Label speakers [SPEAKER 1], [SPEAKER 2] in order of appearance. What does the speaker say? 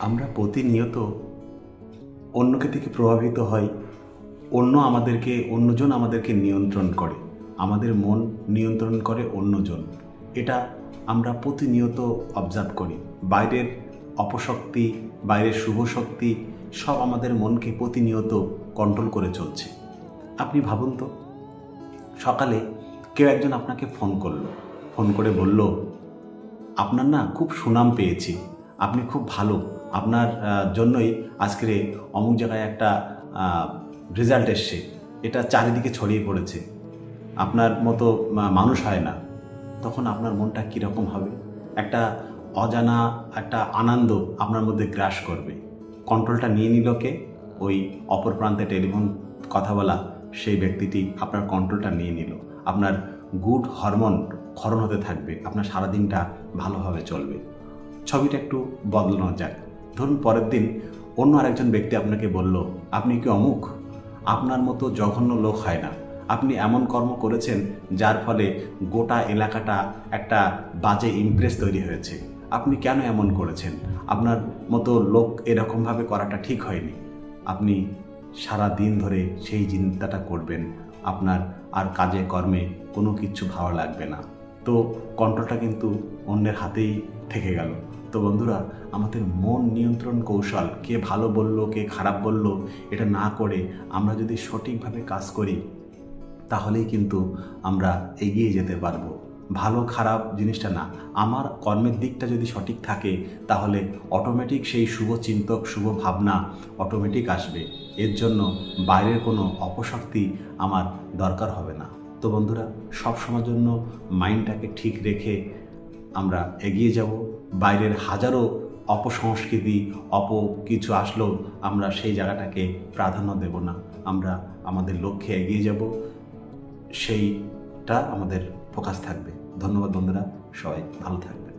[SPEAKER 1] আমরা প্রতিনিয়ত অন্যকে থেকে প্রভাবিত হই। অন্যজন আমাদেরকে নিয়ন্ত্রণ করে, আমাদের মন নিয়ন্ত্রণ করে অন্যজন। এটা আমরা প্রতিনিয়ত অবজার্ভ করি। বাইরের অপশক্তি, বাইরের শুভ শক্তি সব আমাদের মনকে প্রতিনিয়ত কন্ট্রোল করে চলছে। আপনি ভাবুন তো, সকালে কেউ একজন আপনাকে ফোন করলো, ফোন করে বলল, আপনার না খুব সুনাম পেয়েছি, আপনি খুব ভালো, আপনার জন্যই আজকে অমুক জায়গায় একটা রেজাল্ট এসছে, এটা চারিদিকে ছড়িয়ে পড়েছে, আপনার মতো মানুষ হয় না। তখন আপনার মনটা কীরকম হবে? একটা অজানা একটা আনন্দ আপনার মধ্যে গ্রাস করবে। কন্ট্রোলটা নিয়ে নিল কে? ওই অপর প্রান্তে টেলিফোন কথা বলা সেই ব্যক্তিটি আপনার কন্ট্রোলটা নিয়ে নিল। আপনার গুড হরমোন ক্ষরণ হতে থাকবে, আপনার সারাদিনটা ভালোভাবে চলবে। ছবিটা একটু বদলানো যাক। ধরুন পরের দিন অন্য আরেকজন ব্যক্তি আপনাকে বলল, আপনি কি অমুক, আপনার মতো জঘন্য লোক হয় না, আপনি এমন কর্ম করেছেন যার ফলে গোটা এলাকাটা একটা বাজে ইমপ্রেস তৈরি হয়েছে, আপনি কেন এমন করেছেন, আপনার মতো লোক এরকমভাবে করাটা ঠিক হয়নি। আপনি সারা দিন ধরে সেই চিন্তাটা করবেন, আপনার আর কাজে কর্মে কোনো কিছু ভালো লাগবে না। তো কন্ট্রোলটা কিন্তু অন্যের হাতেই থেকে গেল। তো বন্ধুরা, আমাদের মন নিয়ন্ত্রণ কৌশল, কে ভালো বলল কে খারাপ বলল এটা না করে আমরা যদি সঠিকভাবে কাজ করি তাহলেই কিন্তু আমরা এগিয়ে যেতে পারবো। ভালো খারাপ জিনিসটা না, আমার কর্মের দিকটা যদি সঠিক থাকে তাহলে অটোমেটিক সেই শুভ চিন্তক শুভ ভাবনা অটোমেটিক আসবে। এর জন্য বাইরের কোনো অপশক্তি আমার দরকার হবে না। তো বন্ধুরা, সবসময়ের জন্য মাইন্ডটাকে ঠিক রেখে আমরা এগিয়ে যাব। বাইরের হাজারো অপসংস্কৃতি কিছু আসলেও আমরা সেই জায়গাটাকে প্রাধান্য দেব না। আমরা আমাদের লক্ষ্যে এগিয়ে যাব, সেইটা আমাদের ফোকাস থাকবে। ধন্যবাদ বন্ধুরা, সবাই ভালো থাকবে।